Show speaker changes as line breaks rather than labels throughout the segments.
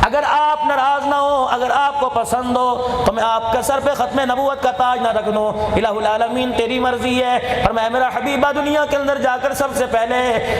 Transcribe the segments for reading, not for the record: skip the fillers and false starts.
اگر آپ ناراض نہ ہو، اگر آپ کو پسند ہو تو میں آپ کے سر پہ ختم نبوت کا تاج نہ رکھ دوں، الہ العالمین تیری مرضی ہے۔ فرمایا میرا حبیبہ دنیا کے اندر جا کر سب سے پہلے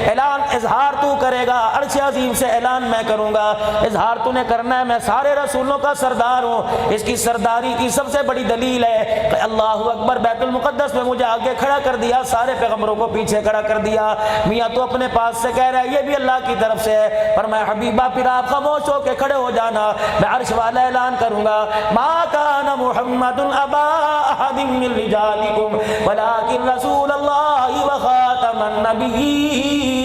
اعلان اظہار تو کرے گا، عرش عظیم سے اعلان میں کروں گا، اظہار تو نے کرنا ہے میں سارے رسولوں کا سردار ہوں۔ اس کی سرداری کی سب سے بڑی دلیل ہے کہ اللہ اکبر، بیت المقدس میں مجھے آگے کھڑا کر دیا، سارے پیغمبروں کو پیچھے کھڑا کر دیا۔ میاں تو اپنے پاس سے کہہ رہا ہے یہ بھی اللہ کی طرف سے ہے۔ فرمایا حبیبہ پھر آپ خاموش ہو کے کھڑے ہو جانا، میں عرش والا اعلان کروں گا، ما کان محمد ابا احد من رجالکم ولکن رسول اللہ وخاتم النبیین۔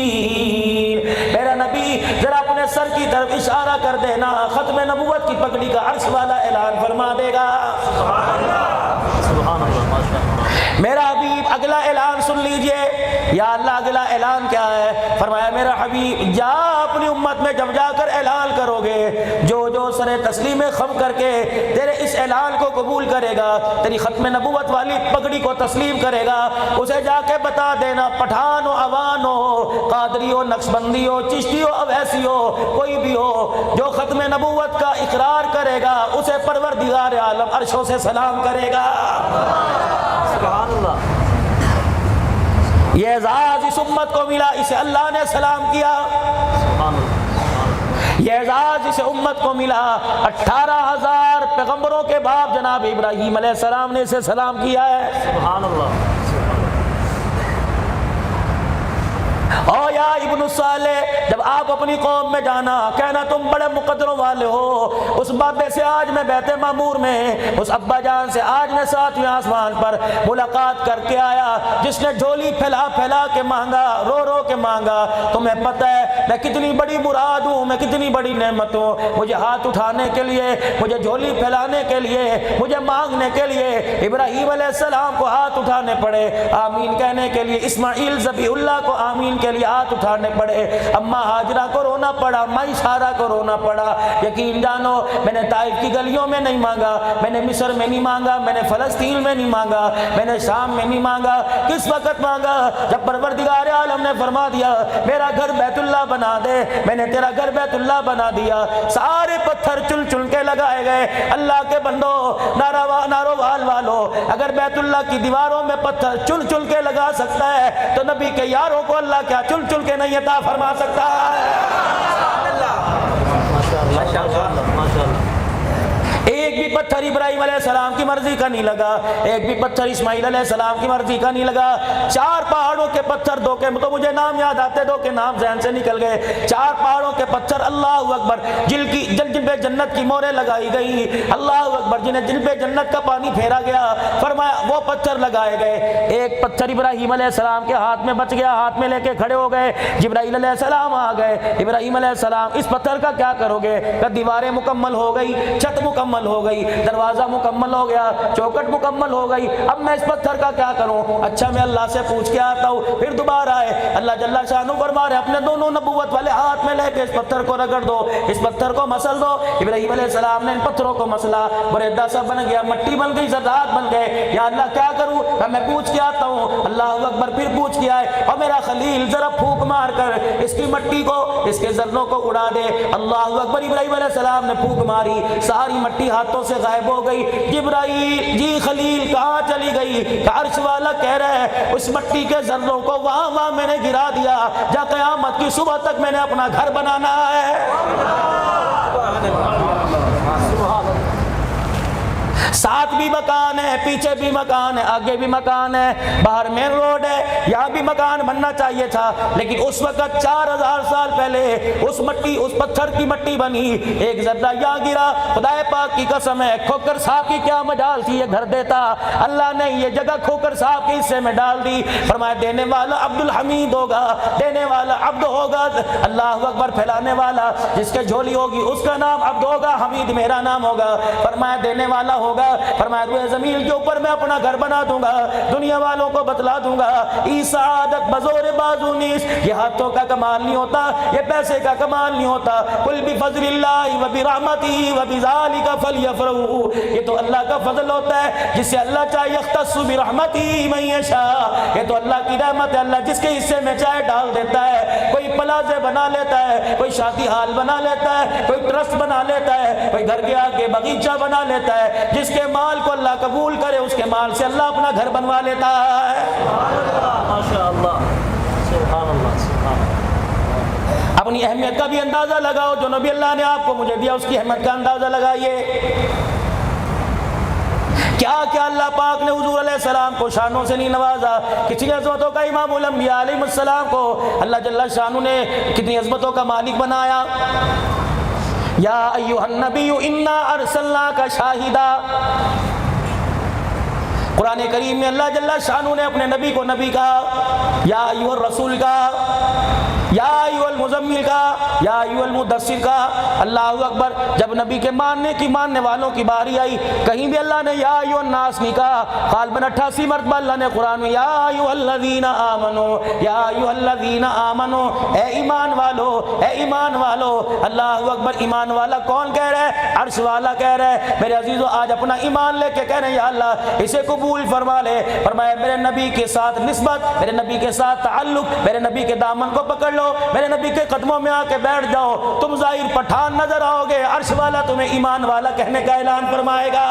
میرا نبی ذرا اپنے سر کی طرف اشارہ کر دینا، ختم نبوت کی پگڑی کا عرش والا اعلان فرما دے گا۔ سبحان اللہ، ماشاء اللہ۔ میرا حبیب اگلا اعلان سن لیجئے، یا اللہ اگلا اعلان کیا ہے؟ فرمایا میرا حبیب جا اپنی امت میں جب جا کر اعلان کرو گے، جو سر تسلیم خم کر کے تیرے اس اعلان کو قبول کرے گا، تیری ختم نبوت والی پگڑی کو تسلیم کرے گا، اسے جا کے بتا دینا، پٹھان ہو، عوان ہو، قادری ہو، نقشبندی ہو، چشتی ہو، اویسی ہو، کوئی بھی ہو، جو ختم نبوت کا اقرار کرے گا اسے پروردگار عالم عرشوں سے سلام کرے گا۔ سبحان اللہ۔ یہ اعزاز اس امت کو ملا، اسے اللہ نے سلام کیا۔ سبحان اللہ۔ یہ اعزاز اس امت کو ملا، 18,000 پیغمبروں کے باپ جناب ابراہیم علیہ السلام نے اسے سلام کیا ہے۔ سبحان اللہ۔ او یا ابن صالح، جب آپ اپنی قوم میں جانا کہنا تم بڑے مقدروں والے ہو، اس بابے سے آج میں بیت معمور میں، اس ابا جان سے آج میں 7ویں آسمان پر ملاقات کر کے آیا، جس نے جھولی پھیلا پھیلا کے مانگا، رو رو کے مانگا۔ تمہیں پتہ ہے میں کتنی بڑی مراد ہوں، میں کتنی بڑی نعمت ہوں، مجھے ہاتھ اٹھانے کے لیے، مجھے جھولی پھیلانے کے لیے، مجھے مانگنے کے لیے ابراہیم علیہ السلام کو ہاتھ اٹھانے پڑے، آمین کہنے کے لیے اسماعیل ذبیح اللہ کو آمین کے لیے ہاتھ اٹھانے پڑے، اماں ہاجرہ کو رونا پڑا، مائی سارہ کو رونا پڑا۔ یقین جانو میں نے طائف کی گلیوں میں نہیں مانگا، میں نے مصر میں نہیں مانگا، میں نے فلسطین میں نہیں مانگا، میں نے شام میں نہیں مانگا۔ کس وقت مانگا؟ جب پروردگار عالم نے فرما دیا میرا گھر بیت اللہ بنا دے، میں نے تیرا گھر بیت اللہ بنا دیا۔ سارے پتھر چن چن کے لگائے گئے۔ اللہ کے بندو، نارووال والو، اگر بیت اللہ کی دیواروں میں پتھر چن چن کے لگا سکتا ہے تو نبی کے یاروں کو اللہ کیا چن چن کے نہیں عطا فرما سکتا ہے؟ ایک بھی پتھر ابراہیم علیہ السلام کی مرضی کا نہیں لگا، ایک بھی پتھر اسماعیل علیہ السلام کی مرضی کا نہیں لگا۔ 4 پہاڑوں کے پتھر، دو کے تو مجھے نام یاد آتے، دو کے نام ذہن سے نکل گئے۔ 4 پہاڑوں کے پتھر اللہ اکبر، جن پہ جنت کی موریں لگائی گئی، اللہ اکبر، جن پہ جنت کا پانی پھیرا گیا، فرمایا وہ پتھر لگائے گئے۔ ایک پتھر ابراہیم علیہ السلام کے ہاتھ میں بچ گیا، ہاتھ میں لے کے کھڑے ہو گئے، جبرائیل علیہ السلام آ گئے۔ ابراہیم علیہ السلام اس پتھر کا کیا کرو گے؟ کہ دیواریں مکمل ہو گئی، چھت مکمل ہو گئی، دروازہ مکمل ہو گیا، چوکٹ مکمل ہو گئی، اب میں اس پتھر کا کیا کروں؟ اچھا میں اللہ سے پوچھ کے آتا ہوں۔ پھر دوبارہ آئے، اللہ جل شانہ فرما رہے اپنے دونوں نبوت والے ہاتھ میں لے کے اس پتھر کو رگڑ دو، اس پتھر کو مسل دو۔ ابراہیم علیہ السلام نے ان پتھروں کو مسلا، بریدہ سا بن گیا، مٹی بن گئی، زرات بن گئے۔ یا اللہ کیا کروں؟ میں پوچھ کے آتا ہوں۔ اللہ اکبر، پھر پوچھ کے آئے، اور میرا خلیل ذرا پھونک مار کر اس کی مٹی کو، اس کے ذروں کو اڑا دے۔ اللہ اکبر، ابراہیم علیہ السلام نے پھونک ماری، ساری مٹی ہاتھوں سے غائب ہو گئی۔ جبرائیل جی خلیل کہاں چلی گئی؟ عرش والا کہہ رہا ہے اس مٹی کے ذروں کو وہاں میں نے گرا دیا جا قیامت کی صبح تک میں نے اپنا گھر بنانا ہے۔ 7 بھی مکان ہے، پیچھے بھی مکان ہے، آگے بھی مکان ہے، باہر مین روڈ ہے، یہاں بھی مکان بننا چاہیے تھا، لیکن اس وقت 4000 سال پہلے اس پتھر کی مٹی بنی، ایک ذرہ یہاں گرا، خدا پاک کی قسم ہے کھوکر صاحب کی کیا مجال تھی یہ گھر دیتا، اللہ نے یہ جگہ کھوکر صاحب کے حصے میں ڈال دی۔ فرمایا دینے والا عبد الحمید ہوگا، دینے والا عبد ہوگا، اللہ اکبر، پھیلانے والا جس کے جھولی ہوگی اس کا نام عبد ہوگا، حمید میرا نام ہوگا۔ فرمایا دینے والا ہوگا، فرمایا روئے زمین کے اوپر میں اپنا گھر بنا دوں گا، دنیا والوں کو بتلا دوں گا ای سعادت بزور بازو نیس، یہ ہاتھوں کا کمال نہیں ہوتا، یہ پیسے کا کمال نہیں ہوتا، قل بفضل اللہ وبرحمتہ وبذالک فلیفرحوا، یہ تو اللہ کا فضل ہوتا ہے، جس سے اللہ چاہے یختص برحمتہ من یشاء، یہ تو اللہ کی رحمت ہے، اللہ جس کے حصے میں چاہے ڈال دیتا ہے، کوئی پلازے بنا لیتا ہے، کوئی شادی حال بنا لیتا ہے، کوئی ٹرک ٹرسٹ بنا لیتا ہے، کوئی گھر کے آگے باغیچہ بنا لیتا ہے، جس کے مال کو اللہ قبول کرے اس کے مال سے اللہ اپنا گھر بنوا لیتا ہے۔
ماشاء اللہ، سبحان اللہ، سبحان اللہ۔
اپنی اہمیت کا بھی اندازہ لگاؤ، جو نبی اللہ نے آپ کو مجھے دیا اس کی اہمیت کا اندازہ لگائیے۔ کیا کیا اللہ پاک نے حضور علیہ السلام کو شانوں سے نہیں نوازا، کتنی عظمتوں کا امام الانبیاء علیہ السلام کو اللہ جل شانہ نے کتنی عظمتوں کا مالک بنایا۔ یا ایھا النبی انا ارسلناک شاہدا، قرآن کریم میں اللہ جل شانہ نے اپنے نبی کو نبی کہا، یا ایھا الرسول کہا، یا ایھا المزمل کا، یا ایھا المدثر کا۔ اللہ اکبر، جب نبی کے ماننے والوں کی باری آئی، کہیں بھی اللہ نے یا ایھا الناس نہیں کہا، غالباً 88 مرتبہ اللہ نے قرآن میں یا ایھا الذین آمنوا، یا ایھا الذین آمنوا، اے ایمان والو، اے ایمان والو۔ اللہ اکبر، ایمان والا کون کہہ رہا ہے؟ عرش والا کہہ رہا ہے۔ میرے عزیزو، آج اپنا ایمان لے کے کہہ رہے ہیں یا اللہ اسے قبول فرما لے۔ فرمایا میرے نبی کے ساتھ نسبت، میرے نبی کے ساتھ تعلق، میرے نبی کے دامن کو پکڑ لو، میرے نبی کے قدموں میں آ کے بیٹھ جاؤ، تم ظاہر پٹھان نظر آؤ گے، عرش والا تمہیں ایمان والا کہنے کا اعلان فرمائے گا۔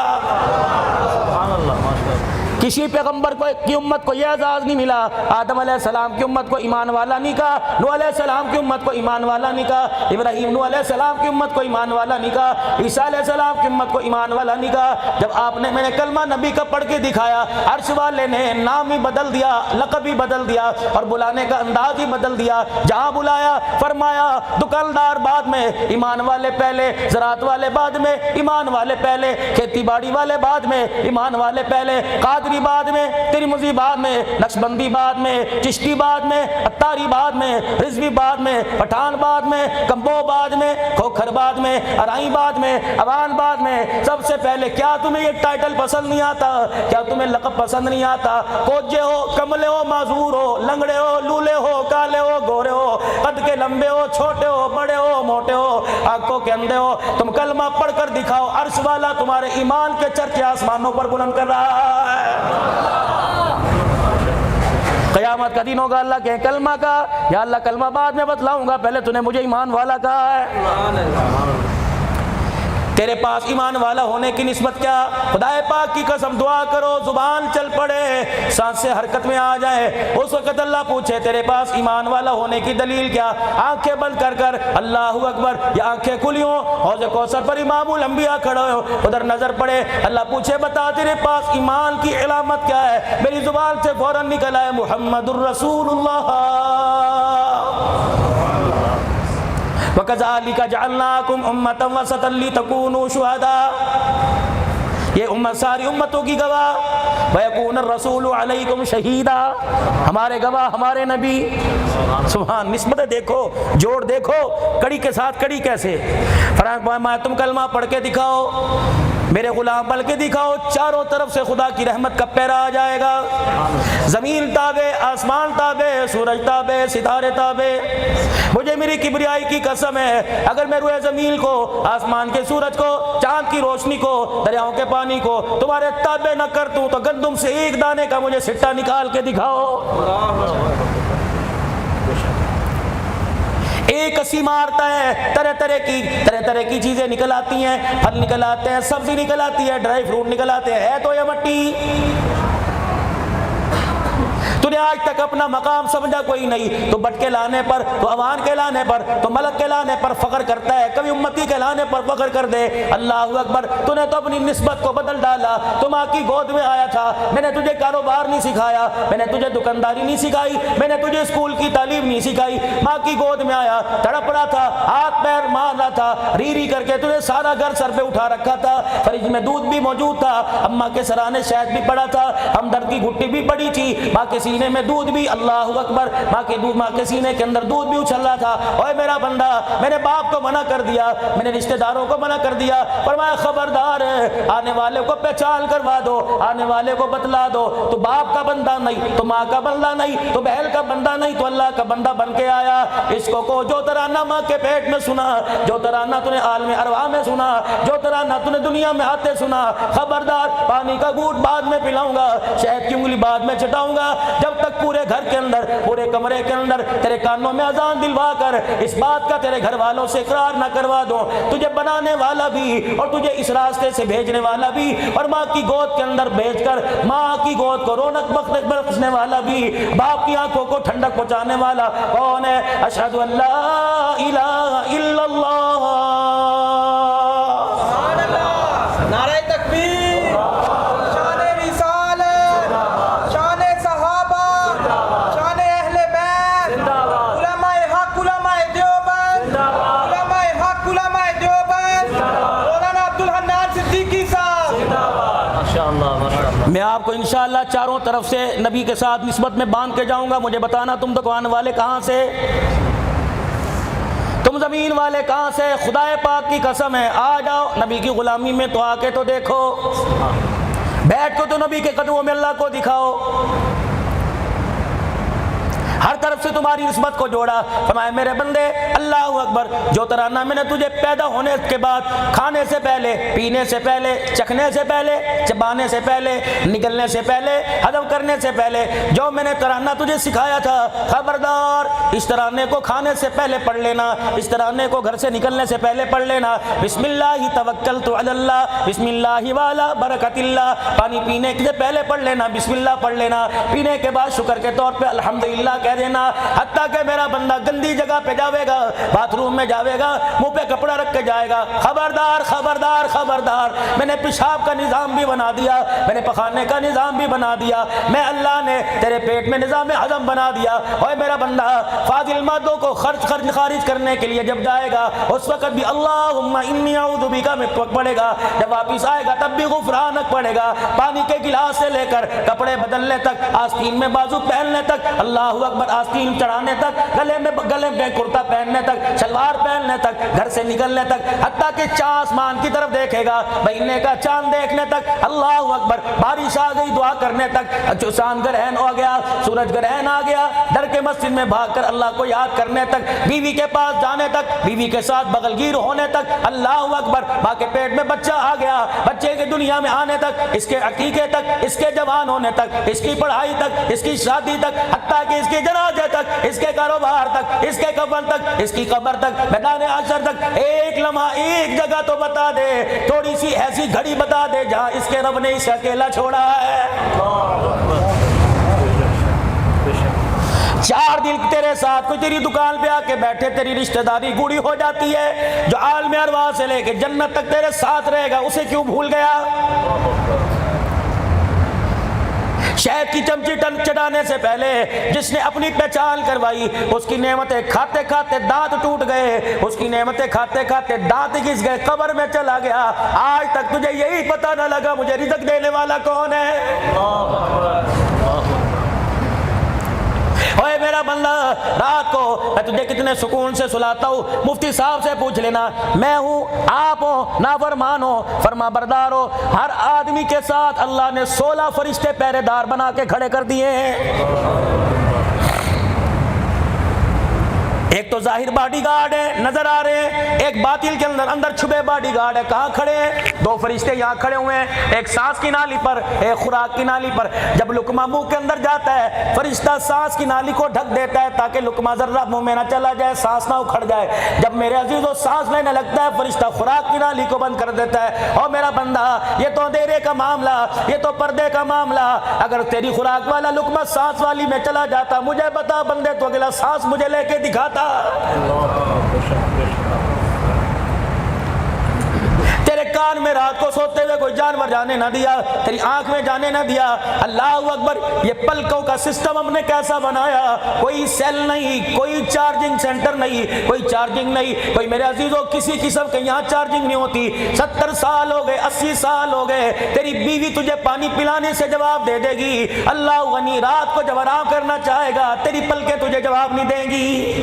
سبحان اللہ، ماشاء اللہ۔
کسی پیغمبر کی امت کو یہ اعزاز نہیں ملا، آدم علیہ السلام کی امت کو ایمان والا نہیں کہا، نوح علیہ السلام کی امت کو ایمان والا نہیں کہا، ابراہیم نوح علیہ السلام کی امت کو ایمان والا نہیں کہا، عیسیٰ علیہ السلام کی امت کو ایمان والا نہیں کہا۔ جب آپ نے میں نے کلمہ نبی کا پڑھ کے دکھایا، عرش والے نے نام ہی بدل دیا، لقب ہی بدل دیا، اور بلانے کا انداز ہی بدل دیا۔ جہاں بلایا فرمایا دکاندار بعد میں، ایمان والے پہلے، زراعت والے بعد میں، ایمان والے پہلے، کھیتی باڑی والے بعد میں، ایمان والے پہلے، قادری بعد میں، ترمذی بعد میں، نقشبندی بعد میں، چشتی بعد میں، اتاری بعد میں، رضوی بعد میں، پٹھان بعد میں، کمبو بعد میں، کھوکھر بعد میں، ارائی بعد میں، اوان بعد میں۔ سب سے پہلے کیا تمہیں یہ ٹائٹل پسند نہیں آتا؟ کیا تمہیں لقب پسند نہیں آتا؟ کوجے ہو، کملے ہو، معذور ہو، لنگڑے ہو، لولے ہو، کالے ہو، گورے ہو، قد کے لمبے ہو، چھوٹے ہو، بڑے ہو، موٹے ہو، آنکھوں کے اندھے ہو، تم کلمہ پڑھ کر دکھاؤ، عرش والا تمہارے ایمان کے چرچے آسمانوں پر بلند کر رہا ہے۔ قیامت کا دن ہوگا، اللہ کہ کلمہ کا، یا اللہ کلمہ بعد میں بتلاؤں گا، پہلے تو نے مجھے ایمان والا کہا ہے۔ تیرے پاس ایمان والا ہونے کی نسبت کیا؟ خدا پاک کی قسم دعا کرو، زبان چل پڑے، سانس سے حرکت میں آ جائے، اس وقت اللہ پوچھے تیرے پاس ایمان والا ہونے کی دلیل کیا؟ آنکھیں بند کر کر اللہ اکبر، یا آنکھیں کھلی ہوں، حوض کوثر پر امام الانبیاء کھڑے ہو، ادھر نظر پڑے، اللہ پوچھے بتا تیرے پاس ایمان کی علامت کیا ہے؟ میری زبان سے فوراً نکل آئے محمد الرسول اللہ۔ وَكَذَلِكَ جَعَلْنَاكُمْ أُمَّةً وَسَطًا لِتَكُونُوا شُهَدَاءَ، یہ امت ساری امتوں کی گواہ، وَيَكُونَ الرَّسُولُ عَلَيْكُمْ شَهِيدًا، ہمارے گواہ ہمارے نبی۔ سبحان، نسبتیں دیکھو، جوڑ دیکھو، کڑی کے ساتھ کڑی کیسے۔ فرمایا تم کلمہ پڑھ کے دکھاؤ، میرے غلام بل کے دکھاؤ، چاروں طرف سے خدا کی رحمت کا پیرا آ جائے گا، زمین تابے، آسمان تابے، سورج تابے، ستارے تابے۔ مجھے میری کبریائی کی قسم ہے، اگر میں روئے زمین کو، آسمان کے سورج کو، چاند کی روشنی کو، دریاؤں کے پانی کو تمہارے تابع نہ کر دوں تو گندم سے ایک دانے کا مجھے سٹا نکال کے دکھاؤ۔ ایک کسی مارتا ہے، طرح طرح کی چیزیں نکل آتی ہیں، پھل نکل آتے ہیں، سبزی نکل آتی ہے، ڈرائی فروٹ نکل آتے ہیں، ہے تو یہ مٹی۔ تو نے آج تک اپنا مقام سمجھا کوئی نہیں، تو بٹ کے لانے پر، تو اوان کے لانے پر، تو ملک کے لانے پر فخر کرتا ہے، کبھی امتی کے لانے پر فخر کر دے۔ اللہ اکبر، تو نے تو اپنی نسبت کو بدل ڈالا۔ تو ماں کی گود میں آیا تھا، میں نے تجھے کاروبار نہیں سکھایا، میں نے تجھے دکانداری نہیں سکھائی، میں نے تجھے اسکول کی تعلیم نہیں سکھائی۔ ماں کی گود میں آیا، تڑپ رہا تھا، ہاتھ پیر مار رہا تھا، ری کر کے تجھے سارا گھر سر پہ اٹھا رکھا تھا، فریج میں دودھ بھی موجود تھا، اماں کے سرانے شہد بھی پڑا تھا، ہمدرد کی گھٹی بھی پڑی تھی، ماں کے سینے میں دودھ بھی، اللہ اکبر، ماں کے سینے کے اندر دودھ بھی اچھل رہا تھا۔ اوے میرا بندہ، میں نے باپ کو منع کر دیا، میں نے رشتہ داروں کو منع کر دیا، فرمایا خبردار، آنے والے کو پہچان کروا دو، آنے والے کو بتلا دو، تو باپ کا بندہ نہیں، تو ماں کا بندہ نہیں، تو بہن کا بندہ نہیں، تو اللہ کا بندہ بن کے آیا۔ اس کو جو ترانہ ماں کے پیٹ میں سنا، جو ترانہ تو نے عالم ارواح میں سنا، جو ترانہ تو نے دنیا میں آتے سنا، خبردار، پانی کا گھونٹ بعد میں پلاؤں گا، شہد کی انگلی بعد میں چٹاؤں گا، جب جب تک پورے گھر کے اندر, پورے کمرے کے اندر تیرے کانوں میں اذان دلوا کر اس بات کا تیرے گھر والوں سے اقرار نہ کروا دو, تجھے بنانے والا بھی اور تجھے اس راستے سے بھیجنے والا بھی اور ماں کی گود کے اندر بھیج کر ماں کی گود کو رونق بخشنے والا بھی, باپ کی آنکھوں کو ٹھنڈک پہنچانے والا کون ہے؟ اشہد ان لا الہ الا اللہ.
نعرہ تکبیر, شان رسالت, شان صحابہ, شان اہل بیت, علماء حق, علماء دیوبند, علماء حق, علماء دیوبند, مولانا عبدالحنان صدیقی صاحب.
ماشاءاللہ ماشاءاللہ.
میں آپ کو انشاءاللہ چاروں طرف سے نبی کے ساتھ نسبت میں باندھ کے جاؤں گا. مجھے بتانا تم دکان والے کہاں سے, تم زمین والے کہاں سے؟ خدا پاک کی قسم ہے آ جاؤ نبی کی غلامی میں تو آ کے تو دیکھو, بیٹھ کو تو نبی کے قدموں میں اللہ کو دکھاؤ. ہر طرف سے تمہاری نسبت کو جوڑا. فرمایا میرے بندے اللہ اکبر, جو ترانہ میں نے تجھے پیدا ہونے کے بعد, کھانے سے پہلے, پینے سے پہلے, چکھنے سے پہلے, چبانے سے پہلے, نگلنے سے پہلے, ہضم کرنے سے پہلے جو میں نے ترانہ تجھے سکھایا تھا, خبردار اس ترانے کو کھانے سے پہلے پڑھ لینا, اس ترانے کو گھر سے نکلنے سے پہلے پڑھ لینا. بسم اللہ توکلت علی اللہ, بسم اللہ والا برکت اللہ. پانی پینے سے پہلے پڑھ لینا, بسم اللہ پڑھ لینا. پینے کے بعد شکر کے طور پہ الحمدللہ کہہ دینا. حتیٰ کہ میرا بندہ گندی جگہ پہ جاوے گا, باتھ روم میں جاوے گا, منہ پہ کپڑا رکھ کے جائے گا, خبردار خبردار خبردار, میں نے پیشاب کا نظام بھی بنا دیا, میں نے پخانے کا نظام بھی بنا دیا, میں اللہ نے تیرے پیٹ میں نظام ہضم بنا دیا. اور میرا بندہ فاضل مادوں کو خارج کرنے کے لیے جب جائے گا اس وقت بھی اللہم انی اعوذ بک میں پڑے گا. جب واپس آئے گا تب بھی غفرانک پڑے گا. پانی کے گلاس سے لے کر کپڑے بدلنے تک, آستین میں بازو پہننے تک, اللہ اکبر, آستین چڑھانے تک, گلے میں کرتا پہننے تک, شلوار پہننے تک, گھر سے نکلنے تک, حتیٰ کہ چاند آسمان کی طرف دیکھے گا, مہینے کا چاند دیکھنے تک, اللہ اکبر, بارش آ گئی دعا کرنے تک, جو چاند گرہن ہو گیا, سورج گرہن آ گیا, ڈر کے مسجد میں بھاگ کر اللہ کو یاد کرنے تک, بیوی کے پاس جانے تک, بیوی کے ساتھ بغلگیر ہونے تک, اللہ اکبر, ماں کے پیٹ میں بچہ آ گیا, بچے کے دنیا میں آنے تک, اس کے عقیقے تک, اس کے جوان ہونے تک, اس کی پڑھائی تک, اس کی شادی تک, حتیٰ کہ اس کے جنازے تک, اس کے کاروبار تک, اس کے کفن تک, اس کی قبر تک, میدان حشر تک, ایک لمحہ ایک جگہ تو بتا دے, تھوڑی سی ایسی گھڑی بتا دے جہاں اس کے رب نے اسے اکیلا چھوڑا ہے. 4 دن تیرے ساتھ کوئی تیری دکان پہ آ کے بیٹھے, تیری رشتہ داری گوڑی ہو جاتی ہے, جو عالم ارواح سے لے کے جنت تک تیرے ساتھ رہے گا, اسے کیوں بھول گیا؟ شہد کی چمچی چٹانے سے پہلے جس نے اپنی پہچان کروائی, اس کی نعمتیں کھاتے کھاتے دانت ٹوٹ گئے, اس کی نعمتیں کھاتے کھاتے دانت گھس گئے, قبر میں چلا گیا. آج تک تجھے یہی پتہ نہ لگا مجھے رزق دینے والا کون ہے. اوے میرا بندہ, رات کو میں تجھے کتنے سکون سے سلاتا ہوں, مفتی صاحب سے پوچھ لینا, میں ہوں, آپ ہو, نافرمان ہو, فرما بردار ہو, ہر آدمی کے ساتھ اللہ نے 16 فرشتے پہرے دار بنا کے کھڑے کر دیے ہیں. ایک تو ظاہر باڈی گارڈ ہے, نظر آ رہے ہیں, ایک باطل کے اندر چھپے باڈی گارڈ ہے. کہاں کھڑے ہیں؟ 2 فرشتے یہاں کھڑے ہوئے ہیں, ایک سانس کی نالی پر, ایک خوراک کی نالی پر. جب لقمہ منہ کے اندر جاتا ہے, فرشتہ سانس کی نالی کو ڈھک دیتا ہے تاکہ لقمہ ذرہ منہ میں نہ چلا جائے, سانس نہ اکھڑ جائے. جب میرے عزیزو سانس لینے لگتا ہے, فرشتہ خوراک کی نالی کو بند کر دیتا ہے. اور میرا بندہ, یہ تو اندھیرے کا معاملہ, یہ تو پردے کا معاملہ. اگر تیری خوراک والا لقمہ سانس والی میں چلا جاتا, مجھے بتا بندے, تو اگلا سانس مجھے لے کے دکھاتا. تیرے کان میں رات کو سوتے ہوئے کوئی جانور جانے نہ دیا, تیری آنکھ میں جانے نہ دیا. اللہ اکبر, یہ پلکوں کا سسٹم ہم نے کیسا بنایا, کوئی سیل نہیں, کوئی چارجنگ سینٹر نہیں, کوئی چارجنگ نہیں, کوئی میرے عزیزوں کسی قسم کے یہاں چارجنگ نہیں ہوتی. 70 سال ہو گئے, 80 سال ہو گئے, تیری بیوی تجھے پانی پلانے سے جواب دے دے گی. اللہ غنی, رات کو جب آرام کرنا چاہے گا, تیری پلکیں تجھے جواب نہیں دیں گی.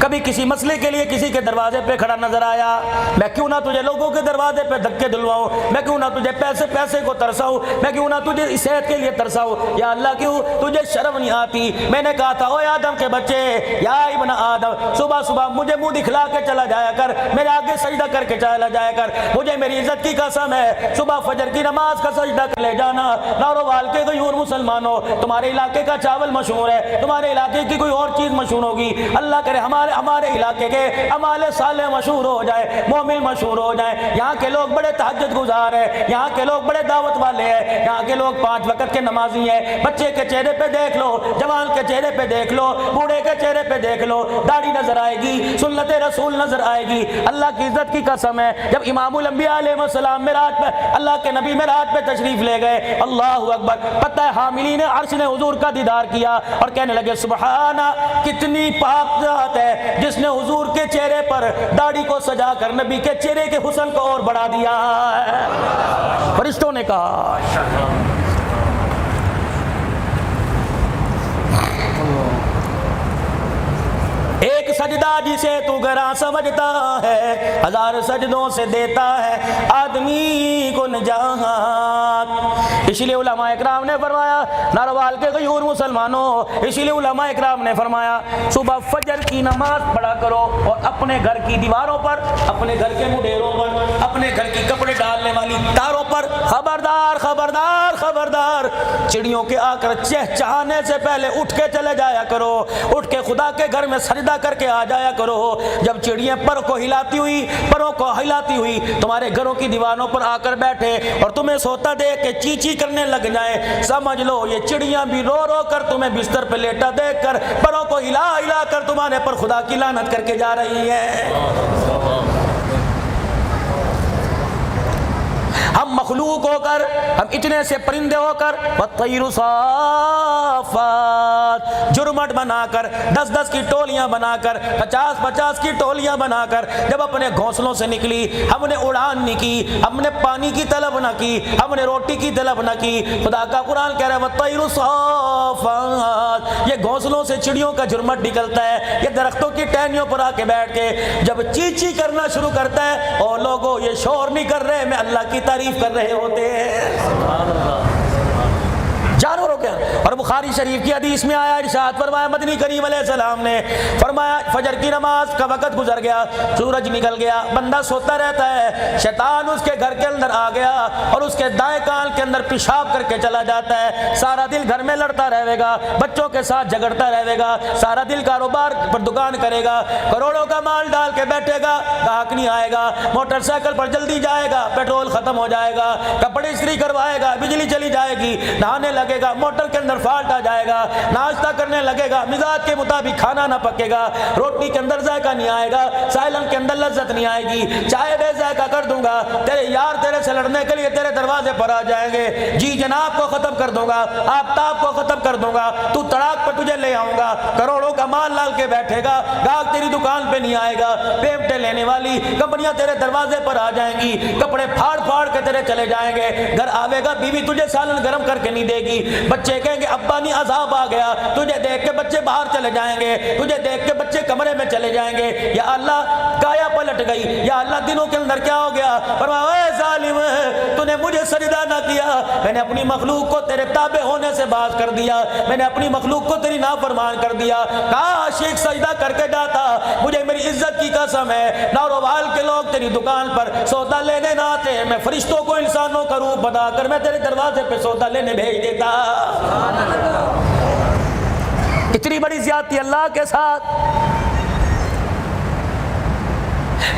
کبھی کسی مسئلے کے لیے کسی کے دروازے پہ کھڑا نظر آیا، میں کیوں نہ تجھے لوگوں کے دروازے پہ دھکے دلواؤں، میں کیوں نہ تجھے پیسے کو ترساؤں، میں کیوں نہ تجھے صحت کے لیے ترساؤں، یا اللہ کیوں تجھے شرم نہیں آتی؟ میں نے کہا تھا، اوے آدم کے بچے، یا ابن آدم، صبح صبح مجھے منہ دکھلا کے چلا جایا کر، میرے آگے سجدہ کر کے چلا جایا کر، مجھے میری عزت کی قسم ہے صبح فجر کی نماز کا سجدہ کر لے جانا۔ نارووال کے غیور مسلمانوں، تمہارے علاقے کا چاول مشہور ہے، تمہارے علاقے کی کوئی اور چیز مشہور ہوگی، اللہ کرے ہمارے علاقے کے اعمال صالح مشہور ہو جائے، مومن مشہور ہو جائے۔ یہاں کے لوگ بڑے تہجد گزار ہیں، یہاں کے لوگ بڑے دعوت والے ہیں، یہاں کے لوگ 5 وقت کے نمازی ہیں۔ بچے کے چہرے پہ دیکھ لو، جوان کے چہرے پہ دیکھ لو، بوڑھے کے چہرے پہ دیکھ لو، داڑھی نظر آئے گی، سنت رسول نظر آئے گی۔ اللہ کی عزت کی قسم ہے، جب امام الانبیاء علیہ السلام معراج پہ، اللہ کے نبی معراج پہ تشریف لے گئے، اللہ اکبر، پتہ ہے حاملین عرش نے حضور کا دیدار کیا اور کہنے لگے سبحانہ، کتنی پاک ذات ہے جس نے حضور کے چہرے پر داڑھی کو سجا کر نبی کے چہرے کے حسن کو اور بڑھا دیا ہے۔ فرشتوں نے کہا ایک سجدہ جسے تو گراں سمجھتا ہے، 1000 سجدوں سے دیتا ہے آدمی کو نجات۔ اسی لیے علماء اکرام نے فرمایا، ناروال کے غیور مسلمانوں، اسی لیے علماء اکرام نے فرمایا صبح فجر کی نماز پڑھا کرو اور اپنے گھر کی دیواروں پر، اپنے گھر کے مڈیروں پر، اپنے گھر کی کپڑے ڈالنے والی تاروں پر خبردار خبردار خبردار چڑیوں کے آ کر چہچہانے سے پہلے اٹھ کے چلے جایا کرو، اٹھ کے خدا کے گھر میں سجدہ کر کے آ جایا کرو۔ جب چڑیاں پروں کو ہلاتی ہوئی تمہارے گھروں کی دیواروں پر آ کر بیٹھے اور تمہیں سوتا دیکھ کے چیچی کرنے لگ جائیں، سمجھ لو یہ چڑیاں بھی رو رو کر تمہیں بستر پہ لیٹا دیکھ کر، پروں کو ہلا ہلا کر تمہارے پر خدا کی لعنت کر کے جا رہی ہیں۔ ہم مخلوق ہو کر، ہم اتنے سے پرندے ہو کر، والطیر صافات، جرمٹ بنا کر، 10 کی ٹولیاں بنا کر، 50 کی ٹولیاں بنا کر جب اپنے گھونسلوں سے نکلی، ہم نے اڑان نہیں کی، ہم نے پانی کی طلب نہ کی، ہم نے روٹی کی طلب نہ کی۔ خدا کا قرآن کہہ رہا ہے والطیر صافات، یہ گھونسلوں سے چڑیوں کا جرمٹ نکلتا ہے، یہ درختوں کی ٹہنیوں پر آ کے بیٹھ کے جب چیچی کرنا شروع کرتا ہے، اور لوگوں یہ شور نہیں کر رہے، میں اللہ کی تعریف کر رہے ہوتے ہیں۔ جانوروں کے، اور بخاری شریف کی حدیث میں آیا، ارشاد فرمایا مدنی کریم علیہ السلام نے فرمایا فجر کی نماز کا وقت گزر گیا، سورج نکل گیا، بندہ سوتا رہتا ہے، شیطان اس کے گھر کے اندر آ گیا اور اس کے دائیں کان کے اندر پیشاب کر کے چلا جاتا ہے، سارا دل گھر میں لڑتا رہے گا، بچوں کے ساتھ جھگڑتا رہے گا، سارا دل کاروبار پر دکان کرے گا، کروڑوں کا مال ڈال کے بیٹھے گا، گاہک نہیں آئے گا، موٹر سائیکل پر جلدی جائے گا، پیٹرول ختم ہو جائے گا، کپڑے استری کروائے گا، بجلی چلی جائے گی، نہانے لگے گا، موٹر کے اندر فالٹ آ جائے گا، ناشتہ کرنے لگے گا، مزاج کے مطابق کھانا نہ پکے گا، روٹی کے اندر ذائقہ نہیں آئے گا، سائلن کے اندر لذت نہیں آئے گی، چائے بے ذائقہ کر دوں گا، تیرے یار تیرے سے لڑنے کے لیے تیرے دروازے پر آ جائیں گے، جی جناب کو ختم کر دوں گا، آفتاب کو ختم کر دوں گا، تو تڑاک پر تجھے لے آؤں گا، کروڑوں کا مال لال کے بیٹھے گا، گاہک تیری دکان پہ نہیں آئے گا، پیمٹے لینے والی کمپنیاں تیرے دروازے پر آ جائیں گی، کپڑے پھاڑ پھاڑ کے تیرے چلے جائیں گے، گھر آوے گا بیوی تجھے سالن گرم کر کے نہیں دے گی، بچے کہیں گے ابا نہیں عذاب آ گیا، تجھے دیکھ کے بچے باہر چلے جائیں گے، تجھے دیکھ کے بچے کمرے میں چلے جائیں گے، یا اللہ کایا پلٹ گئی، یا اللہ دنوں کے اندر کیا ہو گیا، فرمایا اے ظالم تو نے مجھے سجدہ نہ کیا، میں نے اپنی مخلوق کو تیرے تابع ہونے سے باز کر دیا، میں نے اپنی مخلوق کو تیری نافرمان کر دیا، کاش ایک سجدہ کر کے جاتا، مجھے میری عزت کی قسم ہے نارووال کے لوگ تیری دکان پر سودا لینے نہ آتے، میں فرشتوں کو انسانوں کا روپ بنا کر میں تیرے دروازے پہ سودا لینے بھیج دیتا۔ اتنی بڑی زیادتی اللہ کے ساتھ۔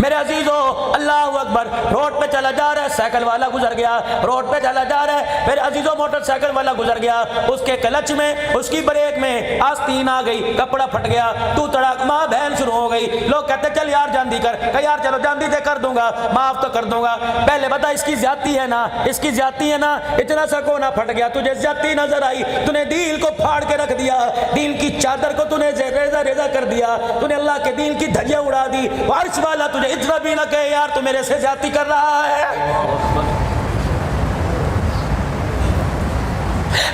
میرے عزیزو اللہ اکبر، روڈ پہ چلا جا رہا ہے، سائیکل والا گزر گیا، روڈ پہ چلا جا رہا ہے، میرے عزیزو موٹر سائیکل والا گزر گیا، اس کے کلچ میں، اس کی بریک میں آستین آ گئی، کپڑا پھٹ گیا، تو تڑاک ماں بہن شروع ہو گئی، لوگ کہتے چل یار جاندی کر، کہ یار چلو جاندی دے کر دوں گا، معاف تو کر دوں گا، پہلے بتا اس کی زیادتی ہے نا، اس کی زیادتی ہے نا، اتنا سا کونا پھٹ گیا، تجھے زیادتی نظر آئی، تو نے دل کو پھاڑ کے رکھ دیا، دل کی چادر کو تو نے ریزہ ریزہ کر دیا، تو نے اللہ کے دل کی دھجیاں اڑا دی، عرش والا تجھے اتنا بھی نہ کہے یار تو میرے سے زیادتی کر رہا ہے۔